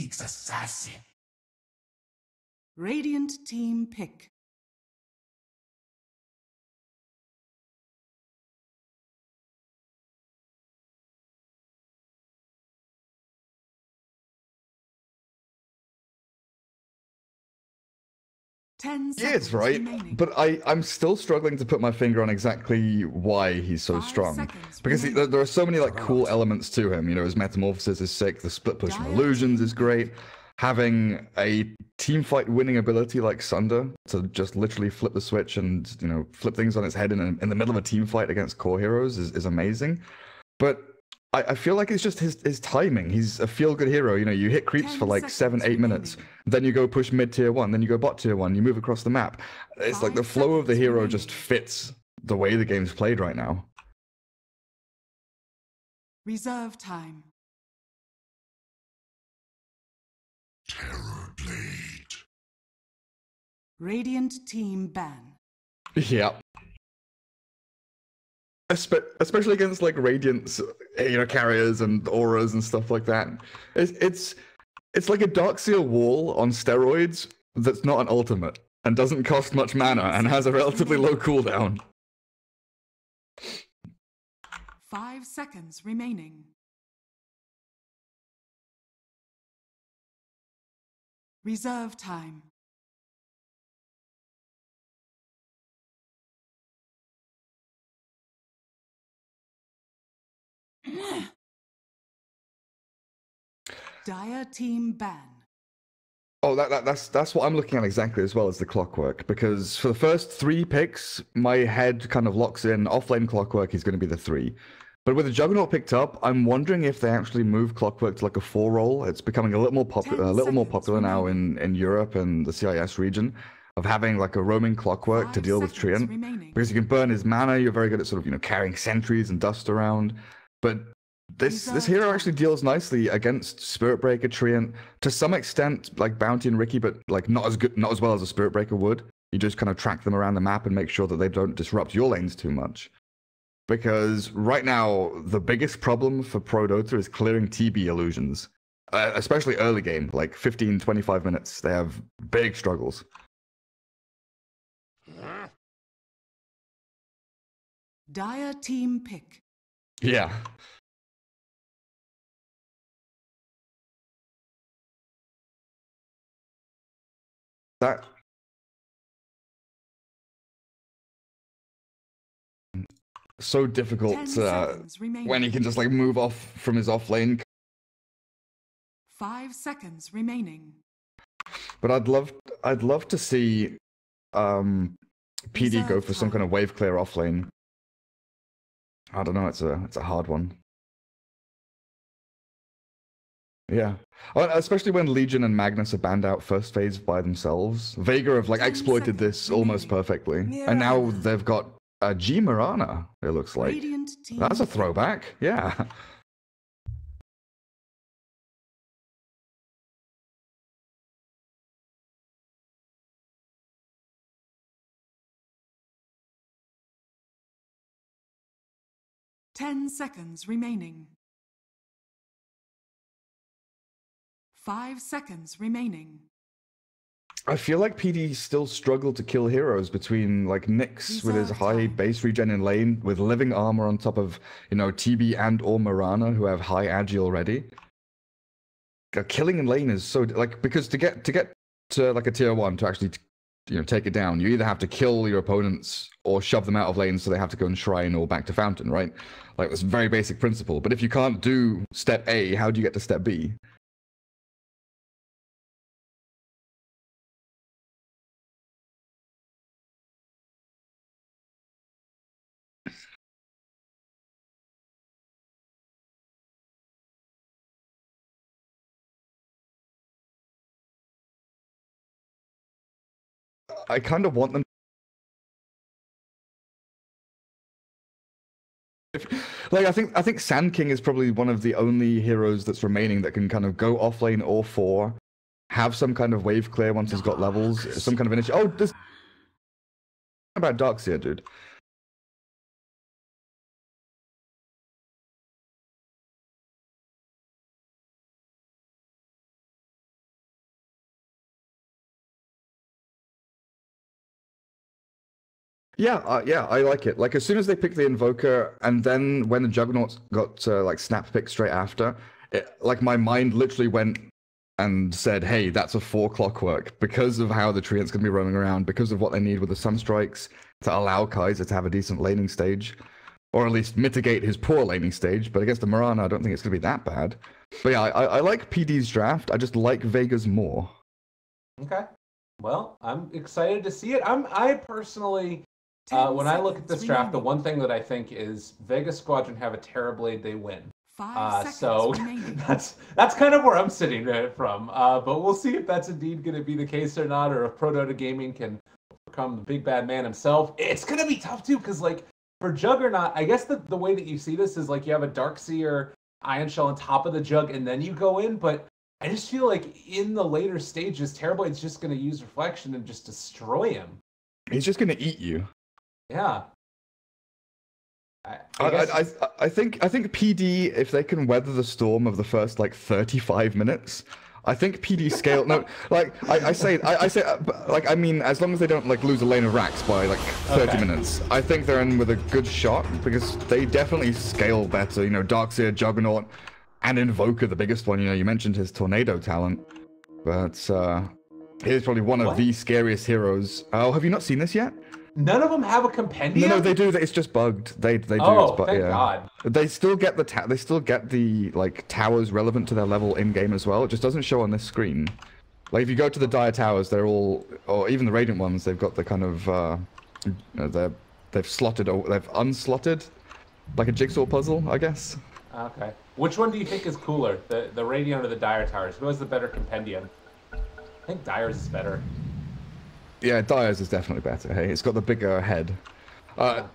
seeks assassin. Radiant team pick. He is, right? Remaining. But I'm still struggling to put my finger on exactly why he's so 5 strong. seconds Because remaining. there are so many like cool elements to him. You know, his metamorphosis is sick. The split push from illusions is great. Having a team fight winning ability like Sunder to just literally flip the switch and, you know, flip things on its head in the middle of a team fight against core heroes is amazing. But I feel like it's just his timing. He's a feel-good hero. You know, you hit creeps 10 for like 7-8 minutes. remaining. Then you go push mid tier 1. Then you go bot tier 1. You move across the map. It's like the 5 flow of the seconds hero remaining. just fits the way the game's played right now. Reserve time. Terror blade. Radiant team ban. Yeah. Especially against like Radiant's, you know, carriers and auras and stuff like that. It's like a Darkseer wall on steroids that's not an ultimate and doesn't cost much mana and has a relatively low cooldown. 5 seconds remaining. Reserve time. Dire team ban. Oh, that's what I'm looking at exactly as well as the clockwork, because for the first 3 picks, my head kind of locks in offlane clockwork is going to be the 3. But with the Juggernaut picked up, I'm wondering if they actually move clockwork to like a 4 role. It's becoming a little more 10 popular now in Europe and the CIS region of having like a roaming clockwork to 5 deal with seconds Treant. remaining. Because you can burn his mana, you're very good at sort of, you know, carrying sentries and dust around. But this Reserve hero time. actually deals nicely against Spirit Breaker, Treant, to some extent, like Bounty and Ricky, but like not as well as a Spirit Breaker would. You just kind of track them around the map and make sure that they don't disrupt your lanes too much. Because right now, the biggest problem for ProDotA is clearing TB illusions. Especially early game, like 15, 25 minutes. They have big struggles. Dire team pick. Yeah. That... so 10 difficult seconds remaining. when he can just like move off from his off lane. 5 seconds remaining. But I'd love to see PD go for some kind of wave clear off lane. I don't know, it's a hard one. Yeah. Especially when Legion and Magnus are banned out first phase by themselves. Vega have like 10 exploited this seconds almost remaining. perfectly. And now they've got G Mirana, it looks like. Radiant team That's a pick. throwback, yeah. Ten seconds remaining. 5 seconds remaining. I feel like PD still struggle to kill heroes between like Nyx with his Reserve high time. base regen in lane, with living armor on top of, you know, TB and or Mirana who have high agi already. Killing in lane is so like, because to get to like a tier 1 to actually, you know, take it down, you either have to kill your opponents or shove them out of lane so they have to go and shrine or back to fountain, right? Like, that's a very basic principle. But if you can't do step A, how do you get to step B? I kind of want them. Like, I think Sand King is probably one of the only heroes that's remaining that can kind of go off lane or 4, have some kind of wave clear once he's got levels, some kind of initiative. Oh, this about Darkseer, dude. Yeah, I like it. Like as soon as they picked the Invoker, and then when the Juggernauts got like snap picked straight after, like my mind literally went and said, "Hey, that's a 4 clockwork," because of how the Treant's gonna be roaming around, because of what they need with the Sunstrikes to allow Kaiser to have a decent laning stage, or at least mitigate his poor laning stage. But against the Mirana, I don't think it's gonna be that bad. But yeah, I like PD's draft. I just like Vega's more. Okay. Well, I'm excited to see it. I personally. When I look at this draft, the one thing that I think is Vega Squadron have a Terrorblade, they win. 5 seconds So remaining. that's kind of where I'm sitting from. But we'll see if that's indeed going to be the case or not, or if ProDotA Gaming can become the big bad man himself. It's going to be tough too, because like for Juggernaut, I guess the way that you see this is like you have a Darkseer Ion Shell on top of the Jug, and then you go in. But I just feel like in the later stages, Terrorblade's just going to use Reflection and just destroy him. He's just gonna eat you. Yeah. I think PD, if they can weather the storm of the first like 35 minutes, I think PD scale. No, like I say, like I mean, as long as they don't like lose a lane of racks by like 30 minutes, I think they're in with a good shot because they definitely scale better. You know, Darkseer, Juggernaut, and Invoker, the biggest one. You know, you mentioned his tornado talent, but he's probably one of the scariest heroes. Oh, have you not seen this yet? None of them have a compendium. No, they do. It's just bugged. They do. Oh, But thank yeah. God. They still get the like towers relevant to their level in game as well. It just doesn't show on this screen. Like if you go to the Dire towers, they're all, or even the Radiant ones, they've got the kind of they've unslotted, like a jigsaw puzzle, I guess. Okay. Which one do you think is cooler, the Radiant or the Dire towers? Who has the better compendium? I think Dire's is better. Yeah, Dire's is definitely better. Hey, it's got the bigger head. Yeah,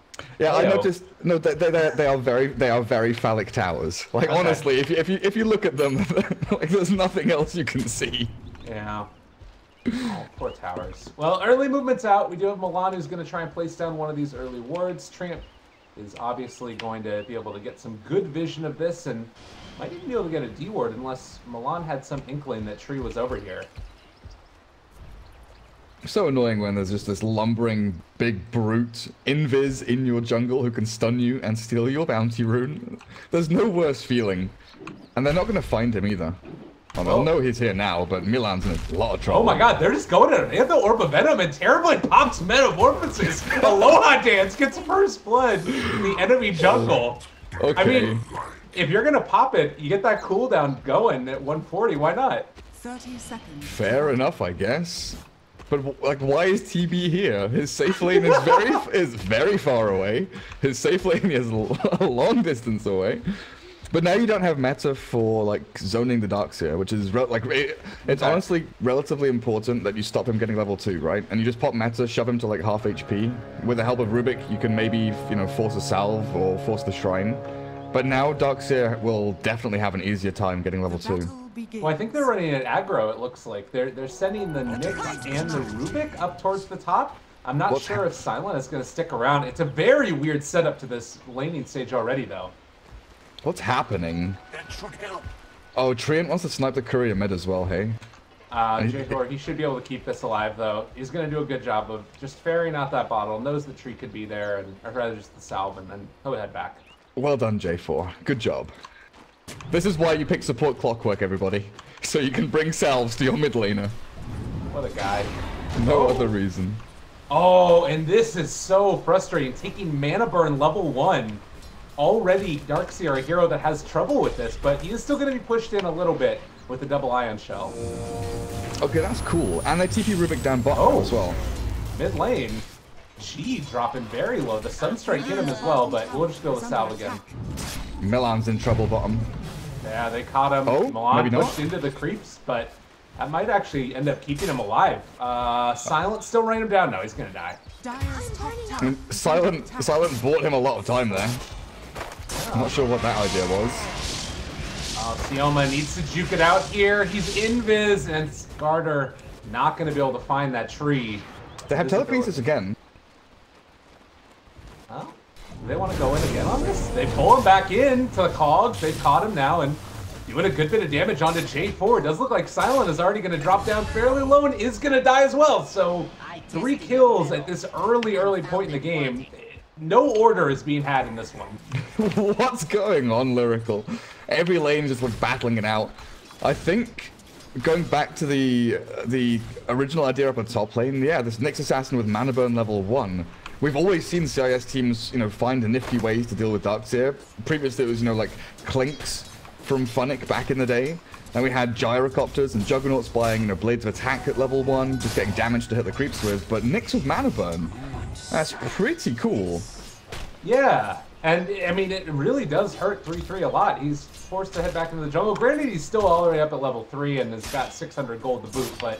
I noticed. No, they are very phallic towers. Like honestly, if you look at them, like there's nothing else you can see. Yeah. Oh, poor towers. Well, early movement's out. We do have Milan who's going to try and place down one of these early wards. Tramp is obviously going to be able to get some good vision of this, and might even be able to get a D ward unless Milan had some inkling that Tree was over here. So annoying when there's just this lumbering big brute invis in your jungle who can stun you and steal your bounty rune. There's no worse feeling. And they're not going to find him either. Well, they'll know he's here now, but Milan's in a lot of trouble. Oh my god, they're just going at him. They have the Orb of Venom, and Terrorblade pops Metamorphosis. Aloha Dance gets first blood in the enemy jungle. Okay. I mean, if you're going to pop it, you get that cooldown going at 140. Why not? 30 seconds. Fair enough, I guess. But like, why is TB here? His safe lane is very far away. His safe lane is a long distance away. But now you don't have meta for like zoning the Darkseer, which is it's honestly relatively important that you stop him getting level 2, right? And you just pop meta, shove him to like half HP. With the help of Rubik, you can maybe force a salve or force the shrine. But now Darkseer will definitely have an easier time getting level 2. Well, I think they're running an aggro, it looks like. They're sending the Nyx and the Rubik up towards the top. I'm not sure if Silent is going to stick around. It's a very weird setup to this laning stage already, though. What's happening? That should help. Oh, Treant wants to snipe the courier mid as well, hey? J4, he should be able to keep this alive, though. He's going to do a good job of just ferrying out that bottle, knows the tree could be there, or rather just the salve, and then he'll head back. Well done, J4. Good job. This is why you pick support Clockwork, everybody. So you can bring salves to your mid laner. What a guy. No other reason. Oh, and this is so frustrating. Taking mana burn level 1. Already Darkseer, a hero that has trouble with this, but he is still going to be pushed in a little bit with the double Ion Shell. Okay, that's cool. And they TP Rubik down bottom as well. Mid lane. G dropping very low. The Sunstrike hit him as well, but we'll just go with salve again. Milan's in trouble bottom. Yeah, they caught him. Oh, Milan maybe pushed not. into the creeps, but that might actually end up keeping him alive. Silent still running him down. No, he's gonna die. Silent bought him a lot of time there. I'm not sure what that idea was. Sioma needs to juke it out here. He's invis, and Scarter not gonna be able to find that tree. They have telekinesis again. Oh, they want to go in again on this? They pull him back in to the cogs. They've caught him now and doing a good bit of damage onto J4. It does look like Silent is already going to drop down fairly low and is going to die as well. So 3 kills at this early point in the game. No order is being had in this one. What's going on, Lyrical? Every lane just like battling it out. I think going back to the original idea up on top lane, yeah, this Nyx Assassin with mana burn level 1. We've always seen CIS teams, you know, find nifty ways to deal with Darkseer. Previously, it was, you know, like Clinks from Funnick back in the day. And we had Gyrocopters and Juggernauts buying, you know, Blades of Attack at level 1, just getting damage to hit the creeps with. But Nyx with mana burn. That's pretty cool. Yeah, and I mean, it really does hurt 3-3 a lot. He's forced to head back into the jungle. Granted, he's still all the way up at level 3 and has got 600 gold to boot, but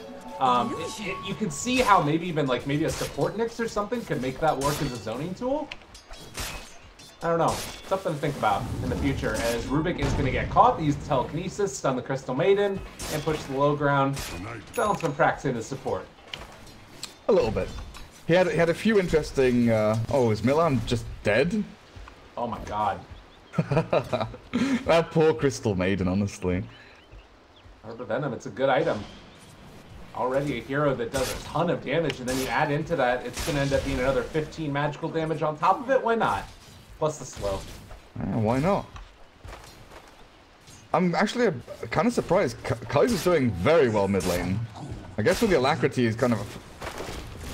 you can see how maybe even like maybe a support Nyx or something could make that work as a zoning tool. I don't know. Something to think about in the future, as Rubik is going to get caught. They use Telekinesis, stun the Crystal Maiden, and push the low ground. Balance been practicing his support. A little bit. He had a few interesting. Oh, is Milan just dead? Oh my god. That poor Crystal Maiden, honestly. Arbor Venom, it's a good item. Already a hero that does a ton of damage, and then you add into that, it's going to end up being another 15 magical damage on top of it. Why not? Plus the slow. Yeah, why not? I'm actually kind of surprised. Kaiser's doing very well mid lane. I guess with the Alacrity he's kind of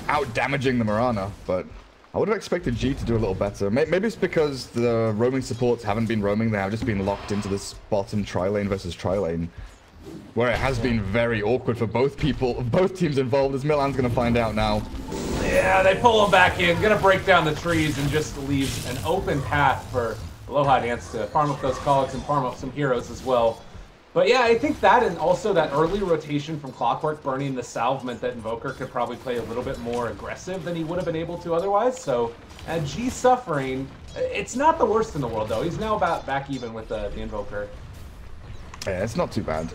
out-damaging the Mirana, but I would have expected G to do a little better. Maybe it's because the roaming supports haven't been roaming, they have just been locked into this bottom tri-lane versus tri-lane, where it has been very awkward for both teams involved, as Milan's going to find out now. Yeah, they pull him back in, gonna break down the trees and just leave an open path for Aloha Dance to farm up those cogs and farm up some heroes as well. But yeah, I think that, and also that early rotation from Clockwork burning the salve, meant that Invoker could probably play a little bit more aggressive than he would have been able to otherwise. So, and G suffering, it's not the worst in the world though. He's now about back even with the Invoker. Yeah, it's not too bad.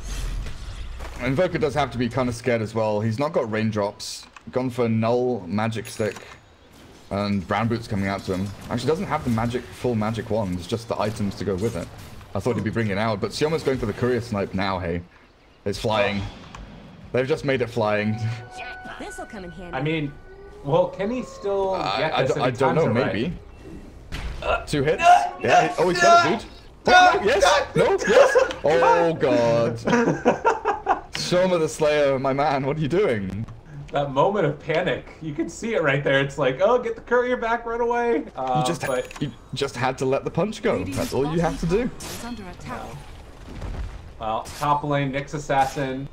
Invoker does have to be kind of scared as well. He's not got raindrops. Gone for Null, Magic Stick, and Brown Boots coming out to him. Actually doesn't have the full magic wand, it's just the items to go with it. I thought he'd be bringing it out, but Sioma's going for the courier snipe now, hey. It's flying. They've just made it flying. This'll come in handy. I mean, well, can he still get this? I don't know, maybe. 2 hits? Yeah, oh, he's got it, dude. Oh, no, yes! No, yes! Oh, God. Sioma the Slayer, my man, what are you doing? That moment of panic, you can see it right there. It's like, oh, get the courier back right away. You just had to let the punch go. That's all you have to do. Well, top lane, Nyx Assassin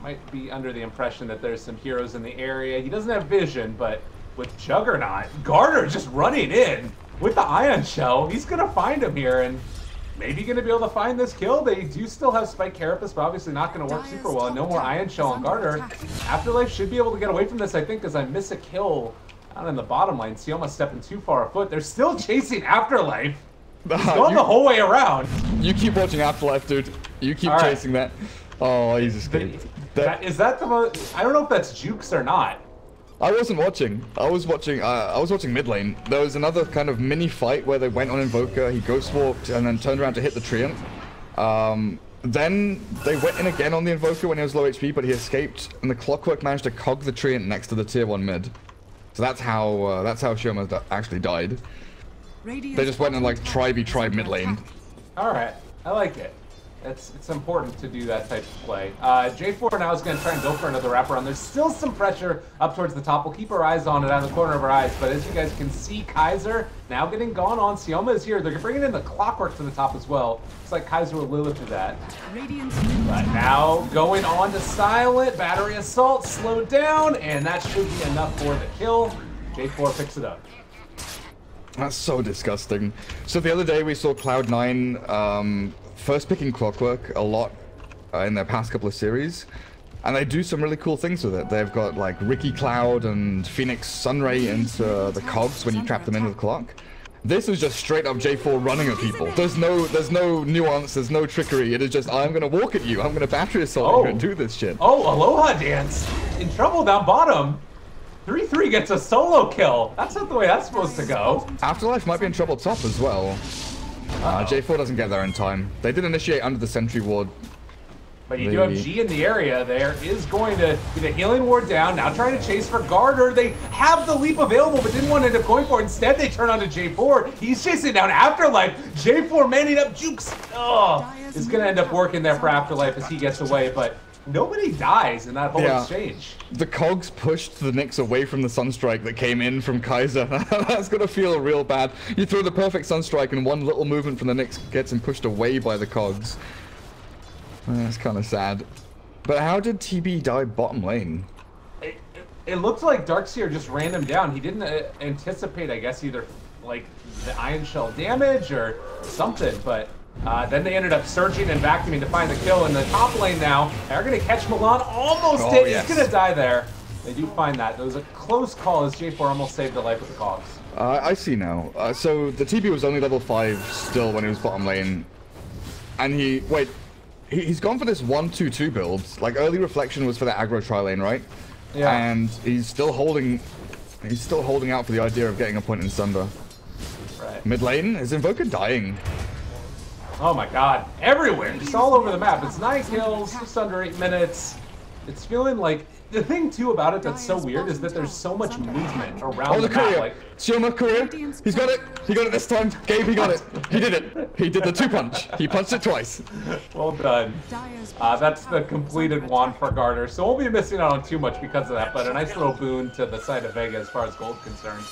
might be under the impression that there's some heroes in the area. He doesn't have vision, but with Juggernaut, Garter just running in with the Ion Shell. He's going to find him here, and maybe going to be able to find this kill. They do still have Spike Carapace, but obviously not going to work super well. No more Ion Shell on Garter. Afterlife should be able to get away from this, I think, because I miss a kill out in the bottom lane. Sioma stepping too far afoot. They're still chasing Afterlife. He's going the whole way around. You keep watching Afterlife, dude. You keep chasing that. Oh, he's escaped. Is that the most... I don't know if that's Jukes or not. I wasn't watching. I was watching mid lane. There was another kind of mini fight where they went on Invoker, he ghost walked and then turned around to hit the Treant. Then they went in again on the Invoker when he was low HP, but he escaped, and the Clockwork managed to cog the Treant next to the tier 1 mid. So that's how Sioma actually died. They just went and like tribe mid lane. Alright, I like it. It's important to do that type of play. J4 now is going to try and go for another wraparound. There's still some pressure up towards the top. We'll keep our eyes on it out of the corner of our eyes. But as you guys can see, Kaiser now getting gone on. Sioma is here. They're bringing in the Clockwork to the top as well. Looks like Kaiser will Lilith do that. But now going on to Silent. Battery Assault slowed down. And that should be enough for the kill. J4 picks it up. That's so disgusting. So the other day we saw Cloud9 first picking Clockwork a lot in their past couple of series, and they do some really cool things with it. They've got like Ricky Cloud and Phoenix Sunray into the cogs when you trap them in with Clock. This is just straight up J4 running at people. There's no nuance, there's no trickery. It is just, I'm gonna walk at you, I'm gonna battery assault you and do this shit. Oh, Aloha Dance in trouble down bottom. 3-3 gets a solo kill. That's not the way that's supposed to go. Afterlife might be in trouble top as well. J4 doesn't get there in time. They did initiate under the sentry ward. But you do have G in the area. There is going to be the healing ward down. Now trying to chase for Garter. They have the leap available, but didn't want to end up going for it. Instead, they turn on to J4. He's chasing down Afterlife. J4 manning up Jukes. Oh, is going to end up working there for Afterlife as he gets away, but nobody dies in that whole exchange. The Cogs pushed the Nyx away from the Sunstrike that came in from Kaiser. That's going to feel real bad. You throw the perfect Sunstrike and one little movement from the Nyx gets him pushed away by the Cogs. That's kind of sad. But how did TB die bottom lane? It looked like Darkseer just ran him down. He didn't anticipate, I guess, either like the Iron Shell damage or something, but then they ended up surging and vacuuming to find the kill in the top lane now. They're going to catch Milan. Almost did. Yes. He's going to die there. They do find that. It was a close call as J4 almost saved the life of the Cogs. I see now. So the TB was only level 5 still when he was bottom lane. And he's gone for this 1-2-2 build. Like early reflection was for the aggro tri lane, right? Yeah. And he's still holding out for the idea of getting a point in Sunder. Right. Mid lane, is Invoker dying? Oh my god, everywhere, just all over the map. It's 9 kills, just under 8 minutes. It's feeling like, the thing too about it that's so weird is that there's so much movement around the map. Like, Sioma career, he's got it. He got it this time. Gabe, he got it. He did it. He did the 2-punch. He punched it twice. Well done. That's the completed wand for Garter. So we'll be missing out on too much because of that, but a nice little boon to the side of Vega as far as gold's concerned.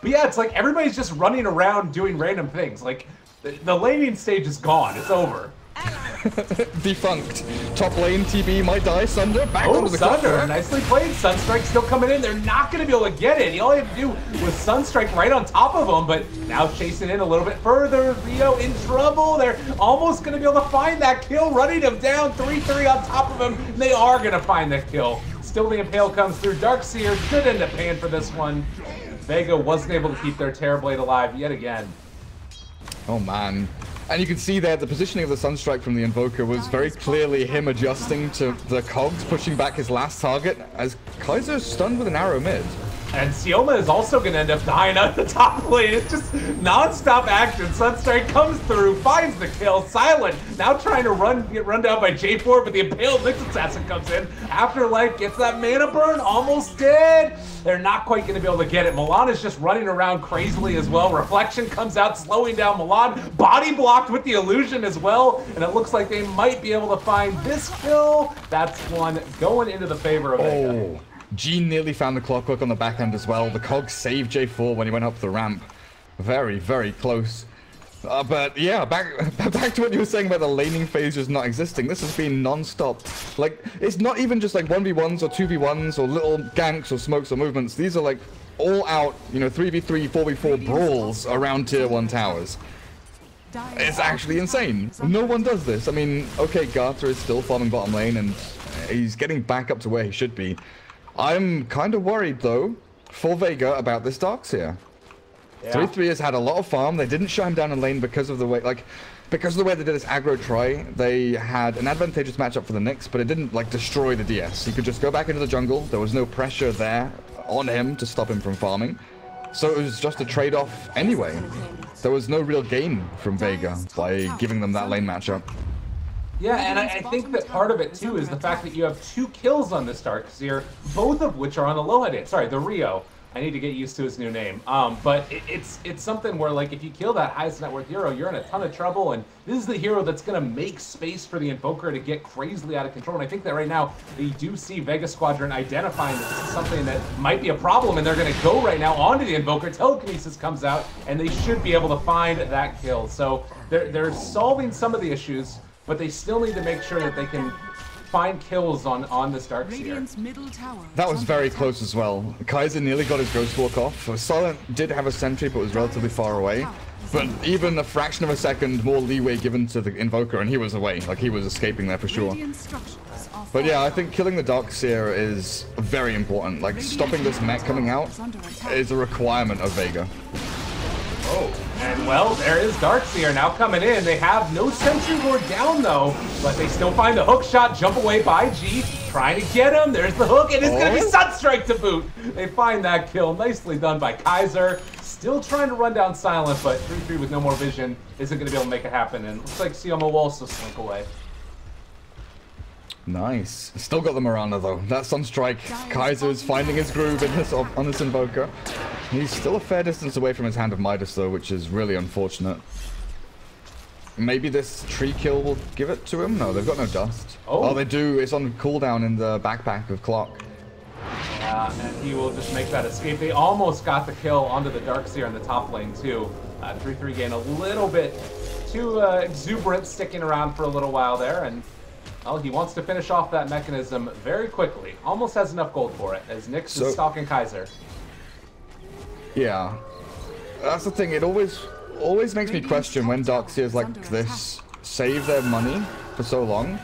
But yeah, it's like everybody's just running around doing random things. Like, the laning stage is gone. It's over. Defunct. Top lane TB might die. Sunder back onto the Sunder. Nicely played. Sunstrike still coming in. They're not going to be able to get it. All you have to do was Sunstrike right on top of them, but now chasing in a little bit further. Rio in trouble. They're almost going to be able to find that kill. Running them down 3-3 on top of him. They are going to find that kill. Still the Impale comes through. Darkseer could end up paying for this one. Vega wasn't able to keep their Terrorblade alive yet again. Oh man. And you can see there the positioning of the Sunstrike from the Invoker was very clearly him adjusting to the Cogs, pushing back his last target as Kaiser's stunned with an arrow mid. And Sioma is also going to end up dying at the top lane. It's just non-stop action. Sunstrike comes through, finds the kill. Silent now trying to get run down by J4, but the Impaled Nyx Assassin comes in. Afterlife gets that mana burn, almost dead. They're not quite going to be able to get it. Milan is just running around crazily as well. Reflection comes out, slowing down Milan. Body blocked with the illusion as well. And it looks like they might be able to find this kill. That's one going into the favor of Vega. Gene nearly found the clockwork on the back end as well. The Cog saved J4 when he went up the ramp. Very, very close. But yeah, back to what you were saying about the laning phase just not existing. This has been non-stop. Like, it's not even just like 1v1s or 2v1s or little ganks or smokes or movements. These are like all out, 3v3, 4v4 brawls around tier 1 towers. It's actually insane. No one does this. I mean, okay, Garter is still farming bottom lane and he's getting back up to where he should be. I'm kind of worried, though, for Vega about this Darkseer. 3-3 has had a lot of farm. They didn't shut him down in lane because of the way, they did this aggro try. They had an advantageous matchup for the Nyx, but it didn't, destroy the DS. He could just go back into the jungle. There was no pressure there on him to stop him from farming. So it was just a trade-off anyway. There was no real gain from Vega by giving them that lane matchup. Yeah, and I think that part of it, too, is the fact that you have 2 kills on this Darkseer, both of which are on the low end. Sorry, the Rio. I need to get used to his new name. But it's something where, if you kill that highest net worth hero, you're in a ton of trouble, and this is the hero that's going to make space for the Invoker to get crazily out of control. And I think that right now, they do see Vega Squadron identifying that this is something that might be a problem, and they're going to go right now onto the Invoker. Telekinesis comes out, and they should be able to find that kill. So they're solving some of the issues, but they still need to make sure that they can find kills on this Darkseer. That was very close as well. Kaiser nearly got his Ghost Walk off. Silent did have a sentry, but was relatively far away. But even a fraction of a second more leeway given to the Invoker, and he was away. He was escaping there for sure. But yeah, I think killing the Darkseer is very important. Stopping this mech coming out is a requirement of Vega. Oh, and well, there is Darkseer now coming in. They have no sentry ward down though, but they still find the hook shot, jump away by G, trying to get him. There's the hook, and it's gonna be Sunstrike to boot. They find that kill, nicely done by Kaiser. Still trying to run down Silent, but 3-3 with no more vision isn't gonna be able to make it happen. And it looks like Sioma will also slink away. Nice. Still got the Mirana though. That Sunstrike. Kaiser is finding his groove in this on this Invoker. He's still a fair distance away from his Hand of Midas though, which is really unfortunate. Maybe this tree kill will give it to him? No, they've got no dust. Oh, they do. It's on cooldown in the backpack of Clock. Yeah, and he will just make that escape. They almost got the kill onto the Darkseer in the top lane too. 3-3 gain a little bit too exuberant, sticking around for a little while there, and well, he wants to finish off that mechanism very quickly. Almost has enough gold for it, as Nyx is stalking Kaiser. Yeah, that's the thing. It always makes me question when Darkseers like this save their money for so long.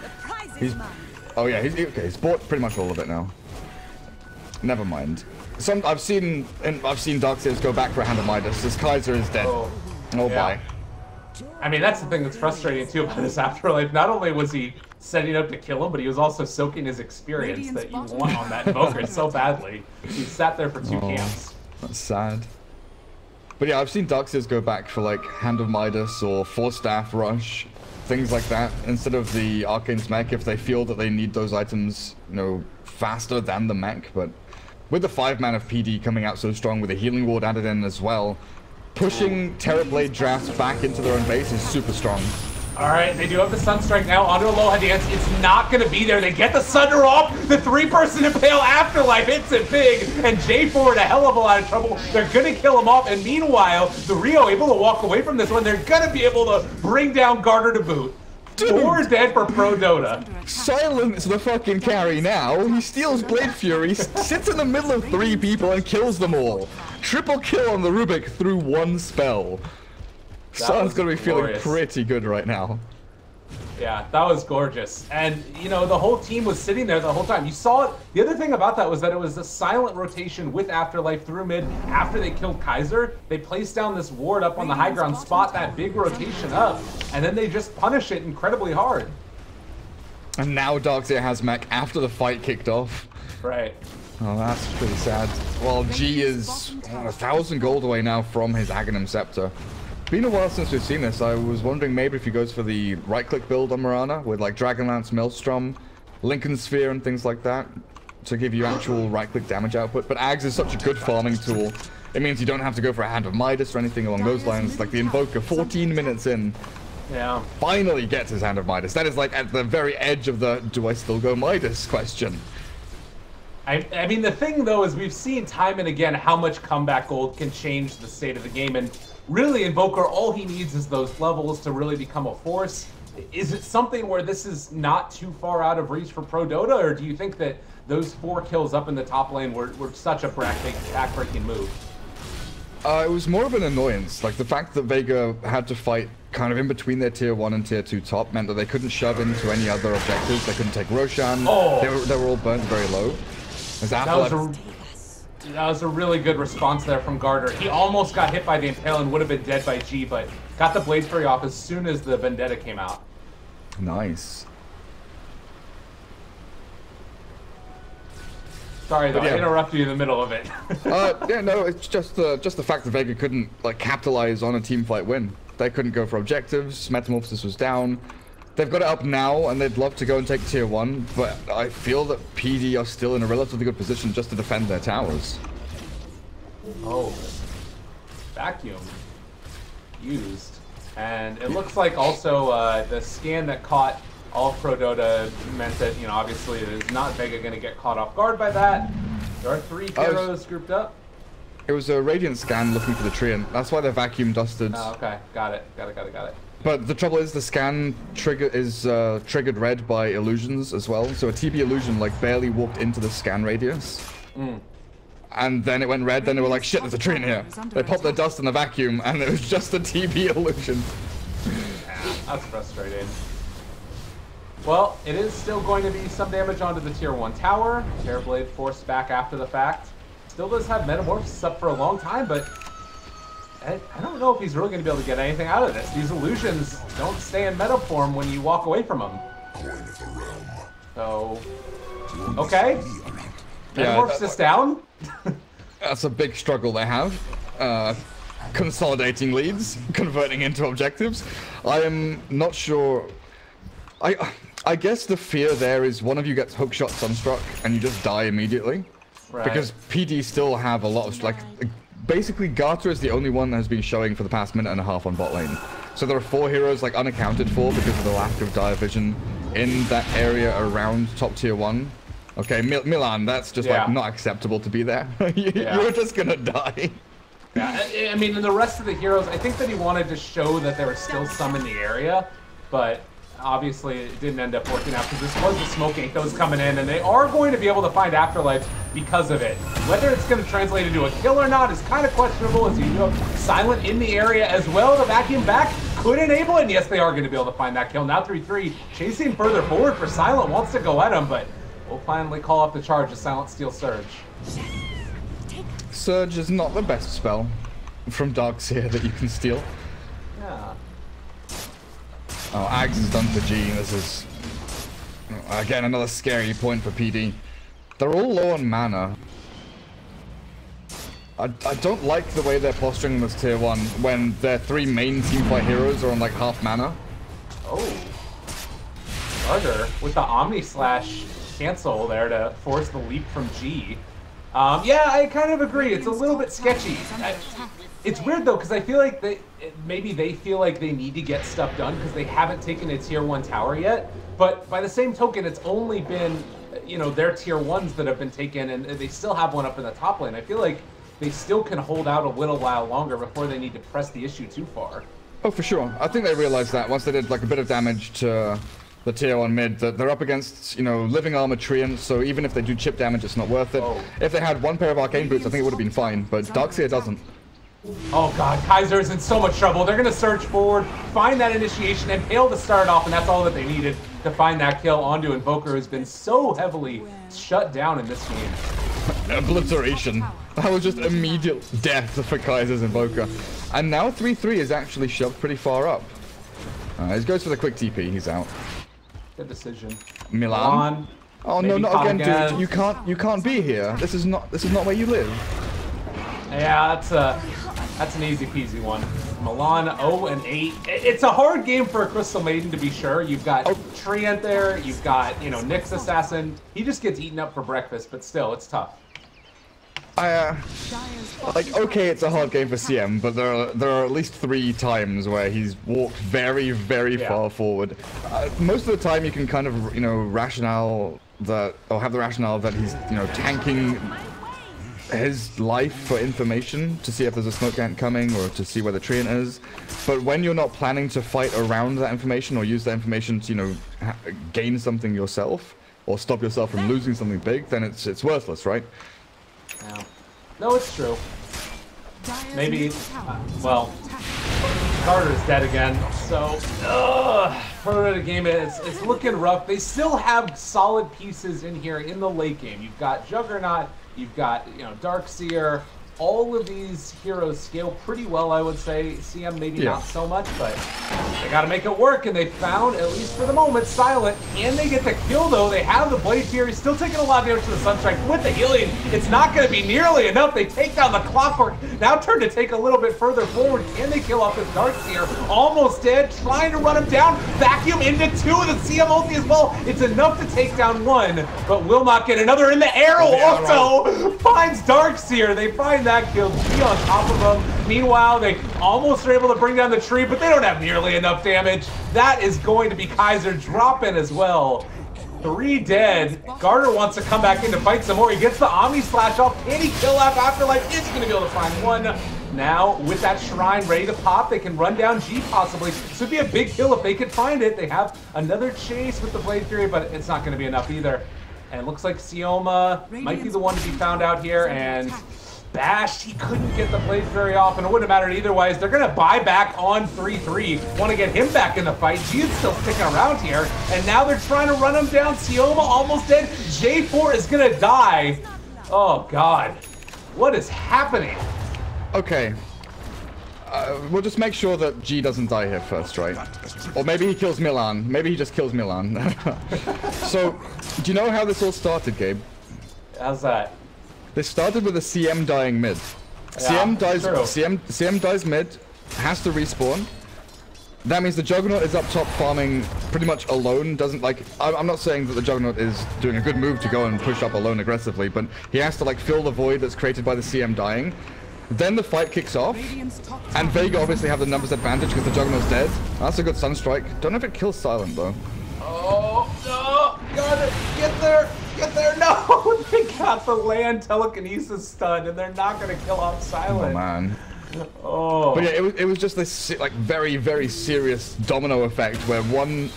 Oh yeah, he's bought pretty much all of it now. Never mind. I've seen Darkseers go back for a Hand of Midas. This Kaiser is dead. Oh yeah. Bye. I mean, that's the thing that's frustrating too about this Afterlife. Not only was he setting up to kill him, but he was also soaking his experience that you want on that Invoker so badly. He sat there for 2 camps. That's sad. But yeah, I've seen Darkseers go back for like Hand of Midas or Force Staff Rush, things like that, instead of the Arcane's mech if they feel that they need those items, you know, faster than the mech. But with the 5-man of PD coming out so strong with a healing ward added in as well, pushing Terrorblade drafts back into their own base is super strong. Alright, they do have the Sunstrike now onto Aloha Dance. It's not going to be there. They get the Sunder off. The 3-person Impale Afterlife hits it big. And J4 in a hell of a lot of trouble. They're going to kill him off. And meanwhile, the Rio able to walk away from this one. They're going to be able to bring down Garter to boot. Dude. 4 dead for ProDotA. Silence the fucking carry now. He steals Blade Fury, sits in the middle of 3 people and kills them all. Triple kill on the Rubik through 1 spell. Sun's gonna be feeling pretty good right now. Yeah, that was gorgeous. And, you know, the whole team was sitting there the whole time. You saw it. The other thing about that was that it was a silent rotation with Afterlife through mid. After they killed Kaiser, they placed down this ward up on the high ground, spot that big rotation up, and then they just punish it incredibly hard. And now Darkseer has mech after the fight kicked off. Right. Oh, that's pretty sad. Well, G is 1,000 gold away now from his Aghanim Scepter. Been a while since we've seen this. I was wondering maybe if he goes for the right-click build on Mirana with like Dragonlance, Maelstrom, Lincoln Sphere, and things like that to give you actual right-click damage output. But Ags is such a good farming tool. It means you don't have to go for a Hand of Midas or anything along those lines. Like the Invoker, 14 minutes in, finally gets his Hand of Midas. That is like at the very edge of the "do I still go Midas" question. I mean, the thing though is we've seen time and again how much comeback gold can change the state of the game, and really, Invoker, all he needs is those levels to really become a force. Is it something where this is not too far out of reach for ProDotA, or do you think that those 4 kills up in the top lane were such a backbreaking move? It was more of an annoyance. Like, the fact that Vega had to fight kind of in between their tier 1 and tier 2 top meant that they couldn't shove into any other objectives. They couldn't take Roshan. Oh. They were all burnt very low. That was a really good response there from Garter. He almost got hit by the Impale and would have been dead by G, but got the Blade Fury off as soon as the Vendetta came out. Nice. Sorry though, I interrupted you in the middle of it. Yeah, no, it's just the fact that Vega couldn't like capitalize on a team fight win. They couldn't go for objectives. Metamorphosis was down. They've got it up now, and they'd love to go and take tier 1, but I feel that PD are still in a relatively good position just to defend their towers. Oh, vacuum used, and it looks like also the scan that caught all of ProDotA meant that, you know, obviously it is not Vega going to get caught off guard by that. There are 3 heroes grouped up. It was a Radiant scan looking for the Treant. That's why they're vacuum dusted. Oh, okay, got it. But the trouble is the scan triggered red by illusions as well. So a TB illusion like barely walked into the scan radius. And then it went red, then they were like, shit, there's a tree in here. They popped their dust in the vacuum and it was just a TB illusion. Yeah, that's frustrating. Well, it is still going to be some damage onto the tier 1 tower. Terrorblade forced back after the fact. Still does have Metamorphosis up for a long time, but I don't know if he's really going to be able to get anything out of this. These illusions don't stay in meta form when you walk away from them. So, okay. Metamorphosis down. That's a big struggle they have. Consolidating leads, converting into objectives. I am not sure. I I guess the fear there is one of you gets hookshot sunstruck and you just die immediately. Right. Because PD still have a lot of, like, basically Garter is the only one that has been showing for the past minute and a half on bot lane. So there are 4 heroes, like, unaccounted for because of the lack of dire vision in that area around top tier 1. Okay, Milan, that's just, like, not acceptable to be there. You're just gonna die. Yeah, I mean, and the rest of the heroes, I think that he wanted to show that there were still some in the area, but obviously it didn't end up working out because this was the smoke ink that was coming in, and they are going to be able to find Afterlife because of it. Whether it's going to translate into a kill or not is kind of questionable, as you know, Silent in the area as well. The vacuum back could enable it, and yes, they are going to be able to find that kill. Now 3-3, chasing further forward for Silent, wants to go at him, but we'll finally call up the charge as Silent steals Surge. Surge is not the best spell from Darkseer that you can steal. Yeah. Oh, Ags is done for G. This is, again, another scary point for PD. They're all low on mana. I don't like the way they're posturing this tier 1 when their 3 main teamfight heroes are on like half mana. Oh. Carter with the Omni Slash cancel there to force the leap from G. Yeah, I kind of agree. It's a little bit sketchy. It's weird though, because I feel like maybe they feel like they need to get stuff done because they haven't taken a tier 1 tower yet. But by the same token, it's only been, you know, their tier 1s that have been taken, and they still have one up in the top lane. I feel like they still can hold out a little while longer before they need to press the issue too far. Oh, for sure. I think they realized that once they did like a bit of damage to the tier 1 mid, that they're up against, you know, living armor treants, so even if they do chip damage, it's not worth it. Oh. If they had 1 pair of arcane boots, I think it would have been fine, but Darkseer doesn't. Oh god, Kaiser's in so much trouble. They're gonna surge forward, find that initiation, and Pale to start off, and that's all that they needed to find that kill onto Invoker, who's been so heavily shut down in this game. Obliteration. That was just immediate death for Kaiser's Invoker. And now 3-3 is actually shoved pretty far up. He goes for the quick TP, he's out. Good decision. Milan. Oh no, not again, dude. You can't be here. This is not where you live. Yeah, that's an easy peasy one. Milan 0-8. It's a hard game for a Crystal Maiden, to be sure. You've got Treant there, you've got, you know, Nyx Assassin. He just gets eaten up for breakfast, but still, it's tough. Like, okay, it's a hard game for CM, but there are at least 3 times where he's walked very, very far forward. Most of the time, you can kind of, you know, have the rationale that he's, you know, tanking his life for information to see if there's a smoke ant coming or to see where the treant is. But when you're not planning to fight around that information or use that information to, you know, gain something yourself or stop yourself from losing something big, then it's worthless, right? Yeah. No, it's true. Maybe, well, Carter's dead again, so, for the game, it's looking rough. They still have solid pieces in here in the late game. You've got Juggernaut, you've got, you know, Darkseer. All of these heroes scale pretty well, I would say. CM maybe not so much, but they got to make it work, and they found, at least for the moment, Silent. And they get the kill, though. They have the Blade Fury, still taking a lot of damage to the Sunstrike. With the healing, it's not going to be nearly enough. They take down the Clockwork, now turn to take a little bit further forward. Can they kill off this Darkseer? Almost dead, trying to run him down. Vacuum into 2 of the CM ulti as well. It's enough to take down 1, but will not get another in the arrow. Also finds Darkseer. They find that kill. G on top of them. Meanwhile, they almost are able to bring down the tree, but they don't have nearly enough damage. That is going to be Kaiser dropping as well. 3 dead. Garter wants to come back in to fight some more. He gets the Omni Slash off. Can he kill off Afterlife? Is going to be able to find 1. Now, with that Shrine ready to pop, they can run down G possibly. This would be a big kill if they could find it. They have another chase with the Blade Fury, but it's not going to be enough either. And it looks like Sioma might be the one to be found out here, and bashed. He couldn't get the Blade Fury off, and it wouldn't have mattered either way. They're going to buy back on 3-3. Want to get him back in the fight. G is still sticking around here, and now they're trying to run him down. Sioma almost dead. J4 is going to die. Oh, God. What is happening? Okay. We'll just make sure that G doesn't die here first, right? Or maybe he kills Milan. Maybe he just kills Milan. So, do you know how this all started, Gabe? How's that? This started with a CM dying mid. Yeah, CM dies mid, has to respawn. That means the Juggernaut is up top farming pretty much alone. Doesn't like. I'm not saying that the Juggernaut is doing a good move to go and push up alone aggressively, but he has to like fill the void that's created by the CM dying. Then the fight kicks off, and Vega obviously have the numbers advantage because the Juggernaut's dead. That's a good Sunstrike. Don't know if it kills Silent though. Oh no! Got it! Get there! Get there! No! They got the land telekinesis stun, and they're not gonna kill off Silent. Oh man. Oh. But yeah, it was just this like very serious domino effect where one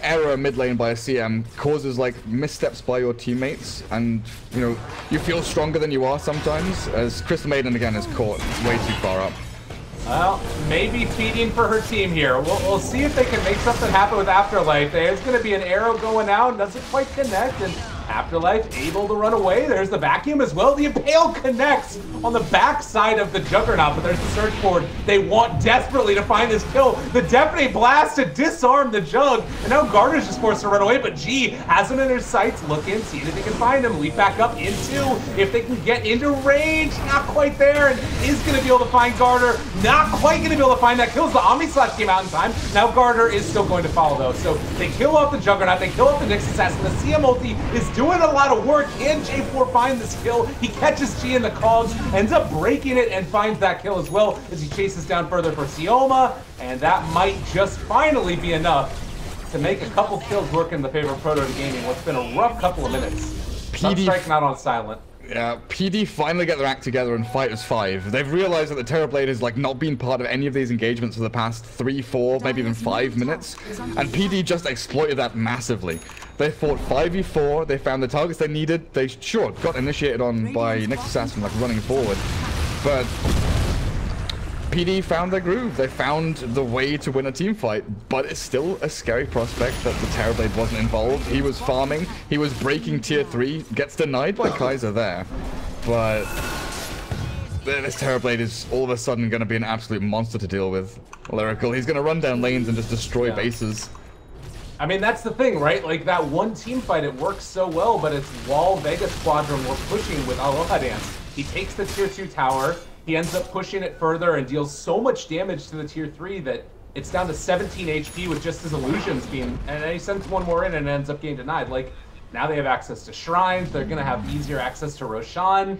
error mid lane by a CM causes like missteps by your teammates, and you know you feel stronger than you are sometimes. As Crystal Maiden again is caught way too far up. Well, maybe feeding for her team here. We'll see if they can make something happen with Afterlife. There's going to be an arrow going out, doesn't quite connect, and Afterlife able to run away. There's the vacuum as well. The Impale connects on the back side of the Juggernaut, but there's the search board. They want desperately to find this kill. The Deafening Blast to disarm the Jug, and now Garner's just forced to run away, but G has him in her sights, looking, seeing if they can find him. Leap back up into, if they can get into range, not quite there, and is going to be able to find Garner. Not quite going to be able to find that kills. The Omni Slash came out in time. Now Garner is still going to follow though. So they kill off the Juggernaut, they kill off the Nyx Assassin. The CM ulti is doing a lot of work. Can J4 find this kill? He catches G in the cogs, ends up breaking it and finds that kill as well as he chases down further for Sioma. And that might just finally be enough to make a couple kills work in the favor of ProDotA Gaming. What's been a rough couple of minutes. Sunstrike not on Silent. Yeah, PD finally get their act together and fight as 5. They've realized that the Terrorblade has like not been part of any of these engagements for the past 3, 4, maybe even 5 minutes, and PD just exploited that massively. They fought 5v4, they found the targets they needed, they sure got initiated on by Nyx Assassin like running forward, but PD found their groove. They found the way to win a team fight, but it's still a scary prospect that the Terrorblade wasn't involved. He was farming, he was breaking tier 3, gets denied by Kaiser there, but this Terrorblade is all of a sudden going to be an absolute monster to deal with. Lyrical, he's going to run down lanes and just destroy bases. I mean, that's the thing, right? Like, that one team fight, it works so well, but it's while Vega Squadron were pushing with Aloha Dance. He takes the tier 2 tower, he ends up pushing it further and deals so much damage to the tier 3 that it's down to 17 HP with just his illusions being, and then he sends one more in and ends up getting denied. Like, now they have access to shrines, they're gonna have easier access to Roshan.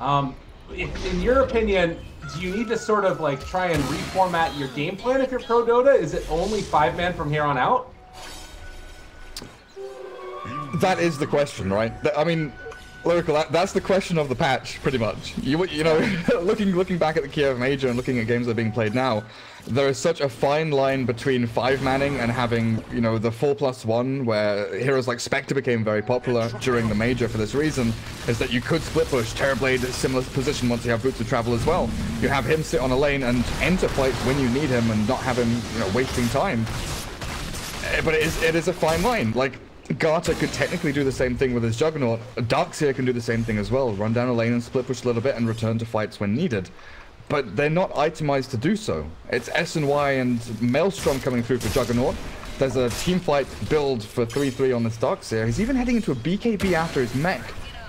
In your opinion, do you need to sort of like try and reformat your game plan if you're ProDotA? Is it only 5-man from here on out? That is the question, right? I mean, Lyrical, that's the question of the patch, pretty much. You know, looking back at the Kiev Major and looking at games that are being played now, there is such a fine line between 5-manning and having, you know, the 4+1, where heroes like Spectre became very popular during the Major for this reason, is that you could split push Terrorblade similar position once you have Boots of Travel as well. You have him sit on a lane and enter fights when you need him and not have him, you know, wasting time. But it is a fine line. Like, Garter could technically do the same thing with his Juggernaut. Darkseer can do the same thing as well. Run down a lane and split push a little bit and return to fights when needed. But they're not itemized to do so. It's S and Y and Maelstrom coming through for Juggernaut. There's a team fight build for 3-3 on this Darkseer. He's even heading into a BKB after his mech.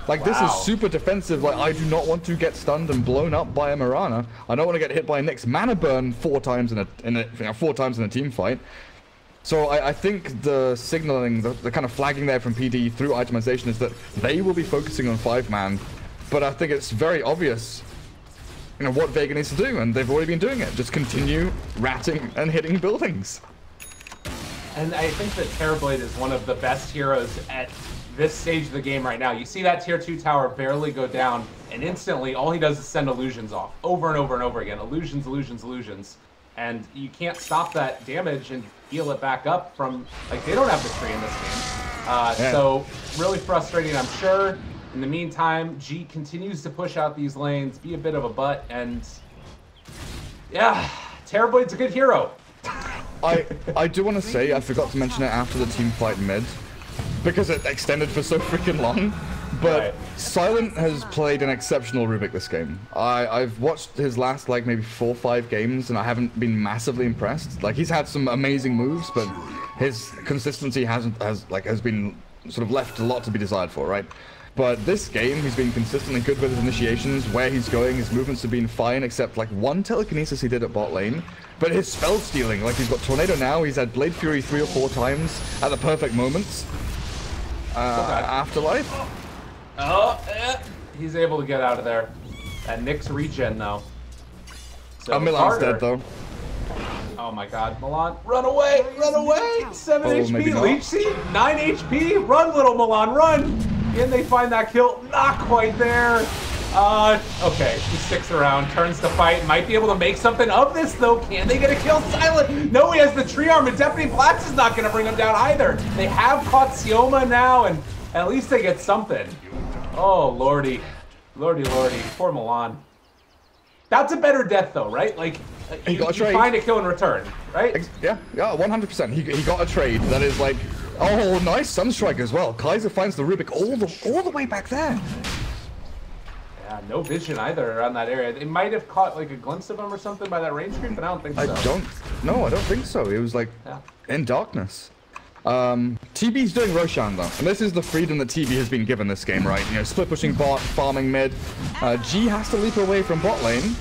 Like, this is super defensive. Like, I do not want to get stunned and blown up by a Mirana. I don't want to get hit by a Nyx mana burn 4 times in a team fight. So I think the signaling, the kind of flagging there from PD through itemization is that they will be focusing on 5-man, but I think it's very obvious, you know, what Vega needs to do, and they've already been doing it. Just continue ratting and hitting buildings. And I think that Terrorblade is one of the best heroes at this stage of the game right now. You see that tier 2 tower barely go down, and instantly all he does is send illusions off over and over and over again. Illusions, illusions, illusions. And you can't stop that damage and heal it back up from, like, they don't have the tree in this game. So really frustrating, I'm sure. In the meantime, G continues to push out these lanes, be a bit of a butt, and yeah, Terrorblade's a good hero. I do want to say, I forgot to mention it after the team fight mid, because it extended for so freaking long. But Silent has played an exceptional Rubik this game. I've watched his last like maybe 4 or 5 games and I haven't been massively impressed. Like, he's had some amazing moves, but his consistency has been sort of left a lot to be desired for, right? But this game, he's been consistently good with his initiations, where he's going, his movements have been fine, except like one telekinesis he did at bot lane. But his spell stealing, like he's got Tornado now, he's had Blade Fury 3 or 4 times at the perfect moments. Afterlife. He's able to get out of there. That Nyx regen though. So Milan's dead though. Oh my god, Milan, run away, run away! 7 HP, Leech Seed, 9 HP, run little Milan, run! Can they find that kill? Not quite there. Okay, he sticks around, turns to fight, might be able to make something of this though. Can they get a kill? Silent! No, he has the tree arm, and Deputy Blacks is not gonna bring him down either. They have caught Sioma now, and at least they get something. Oh, lordy. Lordy, lordy, poor Milan. That's a better death though, right? Like, you find a kill in return, right? Yeah, 100%. He got a trade that is like, oh, nice Sunstrike as well. Kaiser finds the Rubik all the way back there. Yeah, no vision either around that area. They might have caught like a glimpse of him or something by that range screen, but I don't think so. I don't think so. It was like in darkness. TB's doing Roshan though, and this is the freedom that TB has been given this game, right? You know, split pushing bot, farming mid. G has to leap away from bot lane.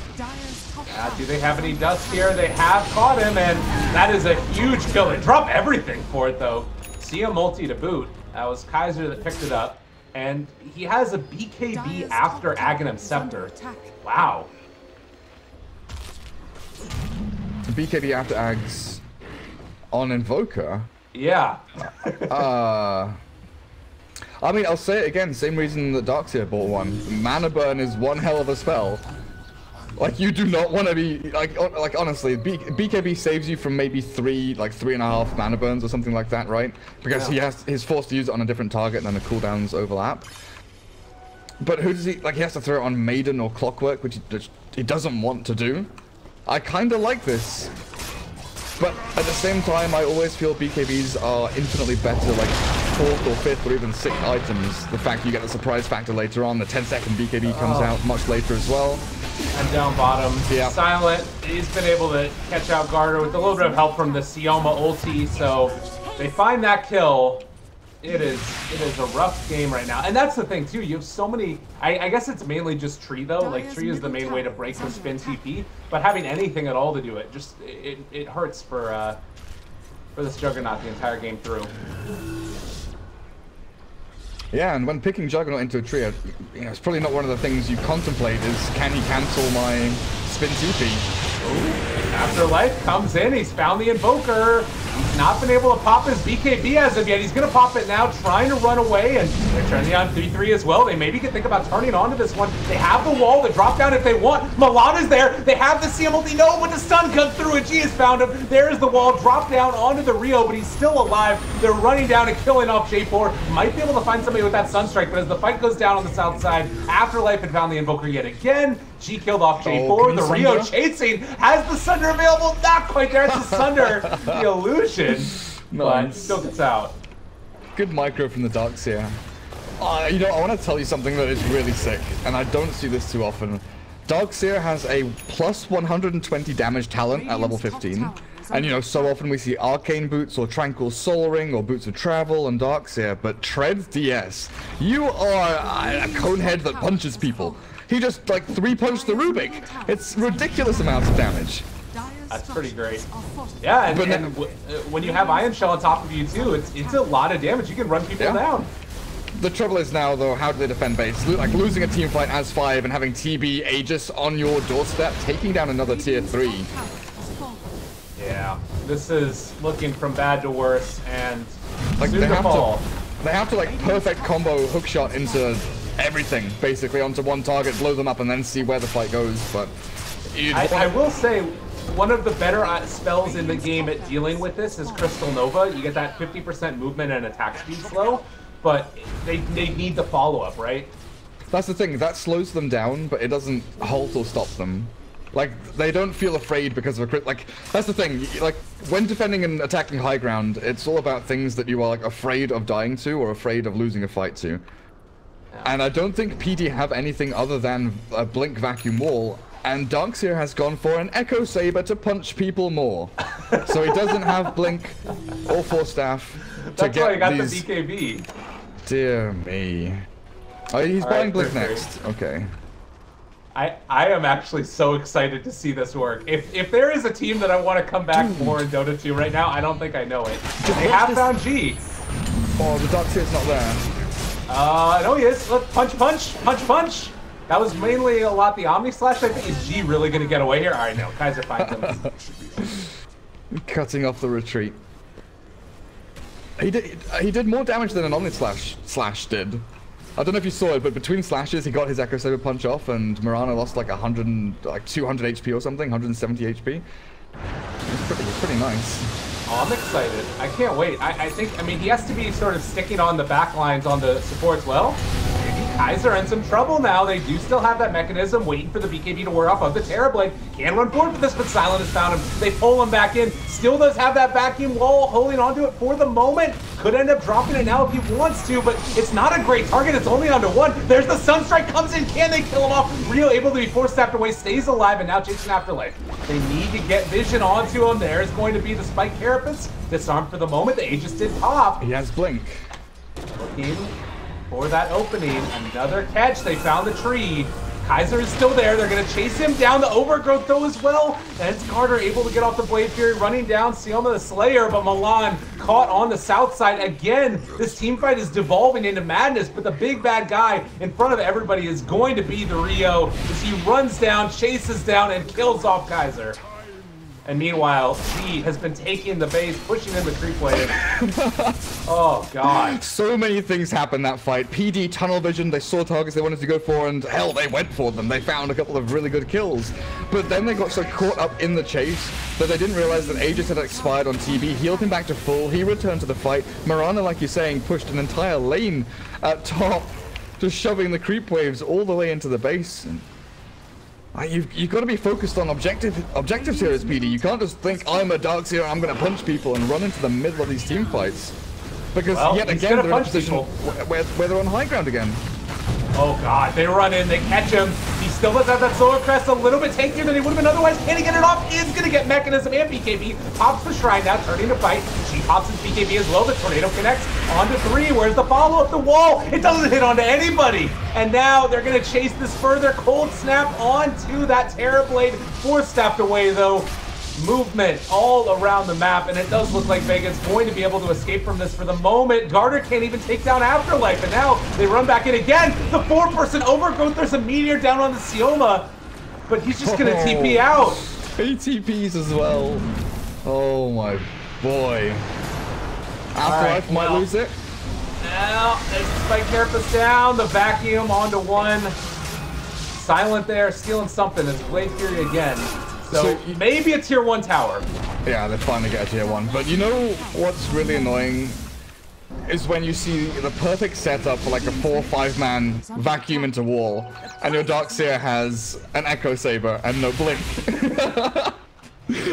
Do they have any dust here? They have caught him, and that is a huge kill. They drop everything for it though. See a multi to boot. That was Kaiser that picked it up, and he has a BKB after Aghanim Scepter. Wow. BKB after Ags on Invoker. Yeah. I mean, I'll say it again, same reason that Darkseer bought one. Mana Burn is one hell of a spell. Like, you do not want to be, like honestly, BKB saves you from maybe 3.5 Mana Burns or something like that, right? Because he's forced to use it on a different target and then the cooldowns overlap. But who does he, like, he has to throw it on Maiden or Clockwork, which he doesn't want to do. I kind of like this. But at the same time, I always feel BKBs are infinitely better, like 4th or 5th or even 6th items. The fact you get the surprise factor later on, the 10-second BKB comes out much later as well. And down bottom, Silent, he's been able to catch out Garter with a little bit of help from the Sioma ulti, so they find that kill. It is a rough game right now. And that's the thing too, you have so many, I guess it's mainly just Tree though, like Tree is the main way to break the spin TP, but having anything at all to do it, just, it hurts for this Juggernaut the entire game through. Yeah, and when picking Juggernaut into a tree, you know, it's probably not one of the things you contemplate is, can he cancel my spin TP? Ooh. Afterlife comes in, he's found the Invoker. He's not been able to pop his BKB as of yet. He's going to pop it now, trying to run away, and they're turning on 3-3 as well. They maybe could think about turning onto this one. They have the wall, the drop down if they want. Milan is there. They have the CMLD. No, but the stun comes through, and G has found him. There's the wall, drop down onto the Rio, but he's still alive. They're running down and killing off J4. Might be able to find somebody with that Sunstrike, but as the fight goes down on the south side, Afterlife had found the Invoker yet again. G killed off J4. The Rio chasing has the Sunder available. Not quite there. It's the Sunder. The illusion. But still gets out. Good micro from the Darkseer. You know, I want to tell you something that is really sick, and I don't see this too often. Darkseer has a plus 120 damage talent at level 15. And you know, so often we see Arcane Boots or Tranquil Soul Ring or Boots of Travel and Darkseer, but Treads DS, you are a conehead that punches people. He just, like, 3-punched the Rubik. It's ridiculous amounts of damage. That's pretty great. Yeah, and when you have Iron Shell on top of you too, it's a lot of damage. You can run people down. The trouble is now, though, how do they defend base? Like, losing a team fight as 5 and having TB Aegis on your doorstep, taking down another tier 3. Yeah, this is looking from bad to worse, and like they have to like perfect combo hookshot into everything, basically, onto one target, blow them up, and then see where the fight goes. But I will say, one of the better spells in the game at dealing with this is Crystal Nova. You get that 50% movement and attack speed slow, but they need the follow-up, right? That's the thing, that slows them down, but it doesn't halt or stop them. Like, they don't feel afraid because of a crit. Like, that's the thing, like, when defending and attacking high ground, it's all about things that you are, like, afraid of dying to or afraid of losing a fight to. And I don't think PD have anything other than a Blink Vacuum Wall, and Darkseer has gone for an Echo Saber to punch people more. So he doesn't have Blink or Force Staff to That's get why he got these... the BKB. Dear me. Oh, he's All buying right, Blink Groupstage. next. Okay. I am actually so excited to see this work. If there is a team that I want to come back for in Dota 2 right now, I don't think I know it. They have found G. Oh, the Darkseer's not there. No, he is. Look, punch, punch, punch, punch. That was mainly a lot the Omni Slash. I think, is G really going to get away here? All right, no. Kaiser finds him. Cutting off the retreat. He did more damage than an Omni Slash did. I don't know if you saw it, but between slashes, he got his Echo Saber punch off, and Mirana lost like 200 HP or something, 170 HP. It's pretty nice. Oh, I'm excited. I can't wait. I mean, he has to be sort of sticking on the back lines on the supports well. Maybe Kaiser in some trouble now. They do still have that mechanism waiting for the BKB to wear off of the Terrorblade. Can run forward for this, but Silent has found him. They pull him back in. Still does have that vacuum wall holding onto it for the moment. Could end up dropping it now if he wants to, but it's not a great target. It's only onto one. There's the Sunstrike comes in. Can they kill him off? Rio able to be force stabbed away, stays alive, and now chasing Afterlife. They need to get vision onto him. There's going to be the Spike Carapace. Disarmed for the moment. The Aegis did pop. He has Blink. Looking for that opening. Another catch. They found the tree. Kaiser is still there. They're going to chase him down. The Overgrowth though as well. And it's Carter able to get off the Blade Fury, running down Sioma the Slayer, but Milan caught on the south side. Again, this team fight is devolving into madness, but the big bad guy in front of everybody is going to be the Rio as he runs down, chases down, and kills off Kaiser. And meanwhile, G has been taking the base, pushing in the creep wave. Oh, God. So many things happened that fight. PD, tunnel vision, they saw targets they wanted to go for, and hell, they went for them. They found a couple of really good kills. But then they got so caught up in the chase that they didn't realize that Aegis had expired on TB, healed him back to full, he returned to the fight. Mirana, like you're saying, pushed an entire lane at top, just shoving the creep waves all the way into the base. And you've got to be focused on objectives here as PD. You can't just think, I'm a Darkseer and I'm going to punch people and run into the middle of these team fights. Because yet again, they're in a position where they're on high ground again. Oh God, they run in, they catch him. He still does have that Solar Crest a little bit tankier than he would have been otherwise. Can he get it off? Is going to get Mechanism and BKB. Pops the Shrine now, turning to fight. She pops his BKB as well. The Tornado connects onto 3. Where's the follow-up? The wall. It doesn't hit onto anybody. And now they're going to chase this further. Cold Snap onto that Terrorblade. Force staffed away though. Movement all around the map, and it does look like Vega's going to be able to escape from this for the moment. Garter can't even take down Afterlife, and now they run back in again. The 4-person Overgrowth, there's a meteor down on the Sioma, but he's just gonna TP out. ATPs as well. Oh my boy. Afterlife might lose it. Now, there's the Spike Carapace down, the vacuum onto 1. Silent there, stealing something. It's Blade Fury again. So maybe a tier 1 tower. Yeah, they finally get a tier 1. But you know what's really annoying? Is when you see the perfect setup for like a 4 or 5 man vacuum into wall, and your Darkseer has an Echo Saber and no blink.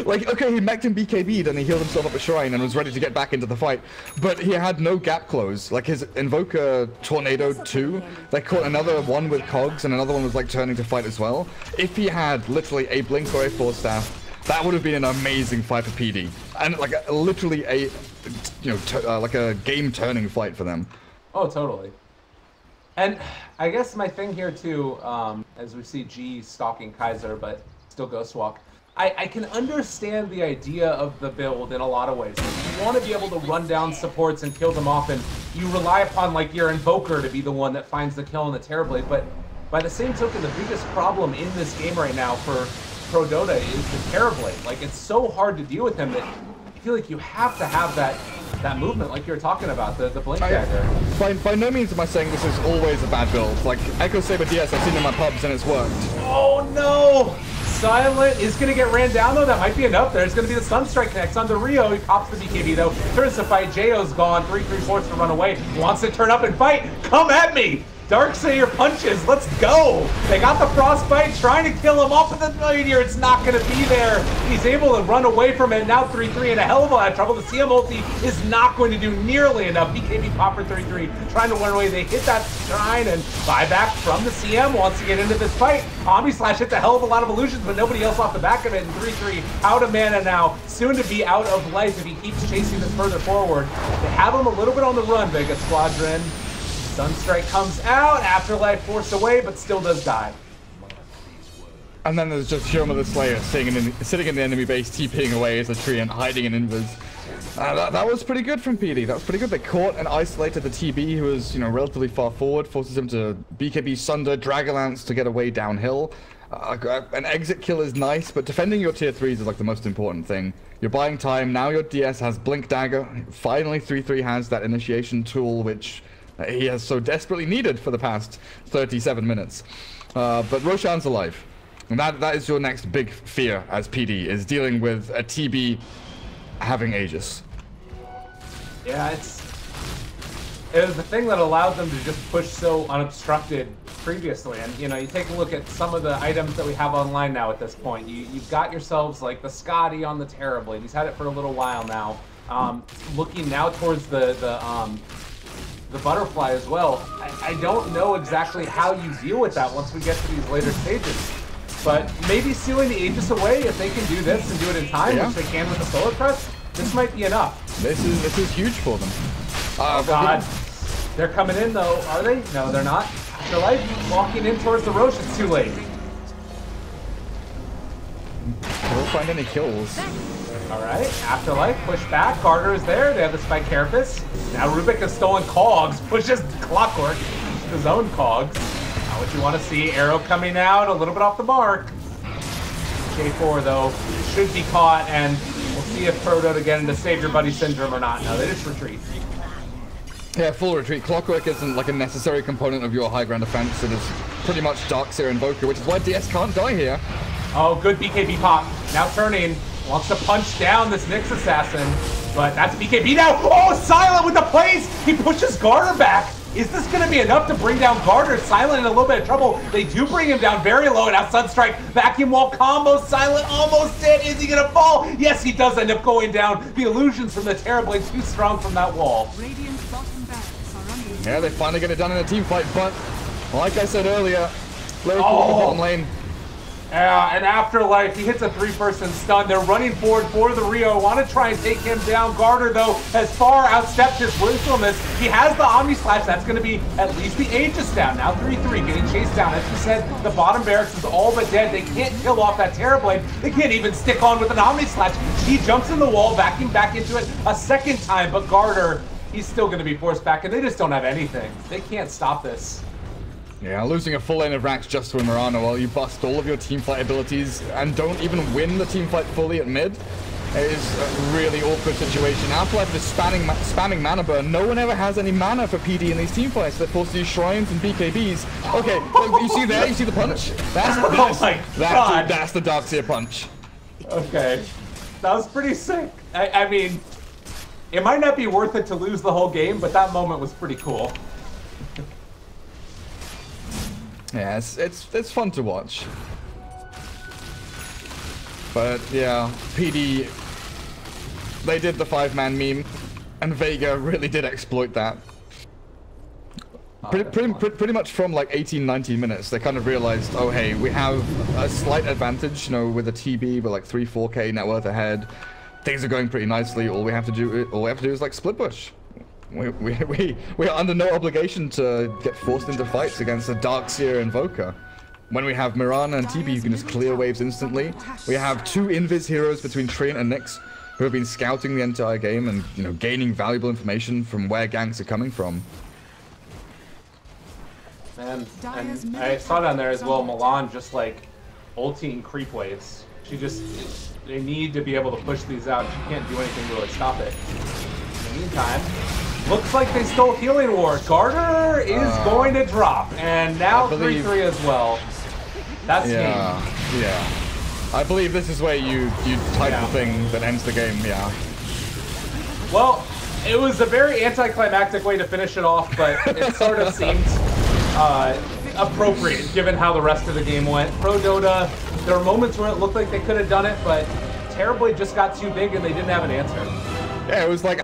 Like, okay, he mech'd him BKB'd and he healed himself up a shrine and was ready to get back into the fight, but he had no gap close. Like his Invoker Tornado 2, they caught another one with cogs and another one was like turning to fight as well. If he had literally a blink or a force staff, that would have been an amazing fight for PD. And like literally a, you know, like a game-turning fight for them. Oh, totally. And I guess my thing here too, as we see G stalking Kaiser, but still Ghost Walk, I can understand the idea of the build in a lot of ways. Like, you want to be able to run down supports and kill them off, and you rely upon like your Invoker to be the one that finds the kill on the Terrorblade, but by the same token, the biggest problem in this game right now for ProDotA is the Terrorblade. Like, it's so hard to deal with him that I feel like you have to have that movement like you were talking about, the Blink Dagger. By no means am I saying this is always a bad build. Like, Echo Saber DS, I've seen in my pubs and it's worked. Oh no! Silent is going to get ran down though. That might be enough. There's going to be the Sunstrike connects on the Rio. He pops the BKB though. Turns to fight. Jo's gone. 3/3 to run away. Wants to turn up and fight. Come at me! Darkseer punches. Let's go. They got the Frostbite, trying to kill him off with the meteor. It's not going to be there. He's able to run away from it. Now 3/3 in a hell of a lot of trouble. The CM ulti is not going to do nearly enough. BKB pop for 3/3, trying to run away. They hit that shrine and buyback from the CM. Wants to get into this fight. Omni Slash hits a hell of a lot of illusions, but nobody else off the back of it. And 3/3 out of mana now, soon to be out of life if he keeps chasing this further forward. They have him a little bit on the run, Vega Squadron. Sunstrike comes out, Afterlife forced away, but still does die. And then there's just Shoma the Slayer sitting in the enemy base, TPing away as a tree and hiding in invis. That was pretty good from PD. That was pretty good. They caught and isolated the TB, who was, relatively far forward, forces him to BKB Sunder, Dragalance to get away downhill. An exit kill is nice, but defending your tier 3s is like the most important thing. You're buying time. Now your DS has Blink Dagger. Finally, 3-3 has that initiation tool, which he has so desperately needed for the past 37 minutes. But Roshan's alive. And that is your next big fear as PD, is dealing with a TB having Aegis. Yeah, it was the thing that allowed them to just push so unobstructed previously. And, you take a look at some of the items that we have online now at this point. You've got yourselves like the Scotty on the Terrorblade. He's had it for a little while now. Looking now towards the Butterfly as well. I don't know exactly how you deal with that once we get to these later stages. But maybe sealing the Aegis away, if they can do this and do it in time, which they can with the Solar Press, this might be enough. This is huge for them. Oh god. They're coming in though, are they? No, they're not. Afterlife walking in towards the Roche, it's too late. They don't find any kills. Alright, Afterlife, push back, Carter is there, they have the Spike Carapace. Now Rubik has stolen Cogs, pushes Clockwork, his own Cogs. Not what you want to see, Arrow coming out, a little bit off the mark. K4 though, should be caught, and we'll see if ProDotA get into Save Your Buddy Syndrome or not. No, they just retreat. Yeah, full retreat. Clockwork isn't like a necessary component of your high ground defense. It is pretty much Darkseer Invoker, which is why DS can't die here. Oh, good BKB pop. Now turning. Wants to punch down this Nyx Assassin. But that's BKB now. Oh, Silent with the plays. He pushes Garter back. Is this going to be enough to bring down Garter? Silent in a little bit of trouble. They do bring him down very low. Now Sunstrike, vacuum wall combo. Silent almost dead. Is he going to fall? Yes, he does end up going down. The illusions from the Terrorblade too strong from that wall. Radiant's bottom barracks are under Yeah, they finally get it done in a team fight, but like I said earlier, Lyrical bottom lane. Yeah, and Afterlife, he hits a 3-person stun. They're running forward for the Rio. Want to try and take him down. Garter, though, has far outstepped his willfulness. He has the Omni Slash. That's going to be at least the Aegis down. Now 3-3, getting chased down. As you said, the bottom barracks is all but dead. They can't kill off that Terrorblade. They can't even stick on with an Omni Slash. He jumps in the wall, backing back into it a second time, but Garter, he's still going to be forced back, and they just don't have anything. They can't stop this. Yeah, losing a full lane of Rax just to a Mirana while you bust all of your teamfight abilities and don't even win the teamfight fully at mid is a really awkward situation. Afterlife is spamming mana burn. No one ever has any mana for PD in these teamfights. They're forced to use shrines and BKBs. Okay, look, you see there? You see the punch? That's the Darkseer punch. Okay, that was pretty sick. I mean, it might not be worth it to lose the whole game, but that moment was pretty cool. Yeah, it's fun to watch. But yeah, PD, they did the 5-man meme, and Vega really did exploit that. Pretty much from like 18, 19 minutes, they kind of realized, oh hey, we have a slight advantage, with a TB, but like 3-4k net worth ahead. Things are going pretty nicely. All we have to do is like split push. We are under no obligation to get forced into fights against a Darkseer Invoker. When we have Mirana and TB, you can just clear waves instantly. We have 2 invis heroes between Treant and Nyx who have been scouting the entire game and gaining valuable information from where ganks are coming from. And I saw down there as well, Milan just like ulting creep waves. They need to be able to push these out. She can't do anything to really stop it. In the meantime, looks like they stole Healing Ward. Garter is going to drop, and now 3-3 as well. That's game. Yeah. I believe this is where you type the thing that ends the game, yeah. Well, it was a very anticlimactic way to finish it off, but it sort of seemed appropriate given how the rest of the game went. ProDotA, there were moments where it looked like they could have done it, but Terrorblade just got too big and they didn't have an answer. Yeah, it was like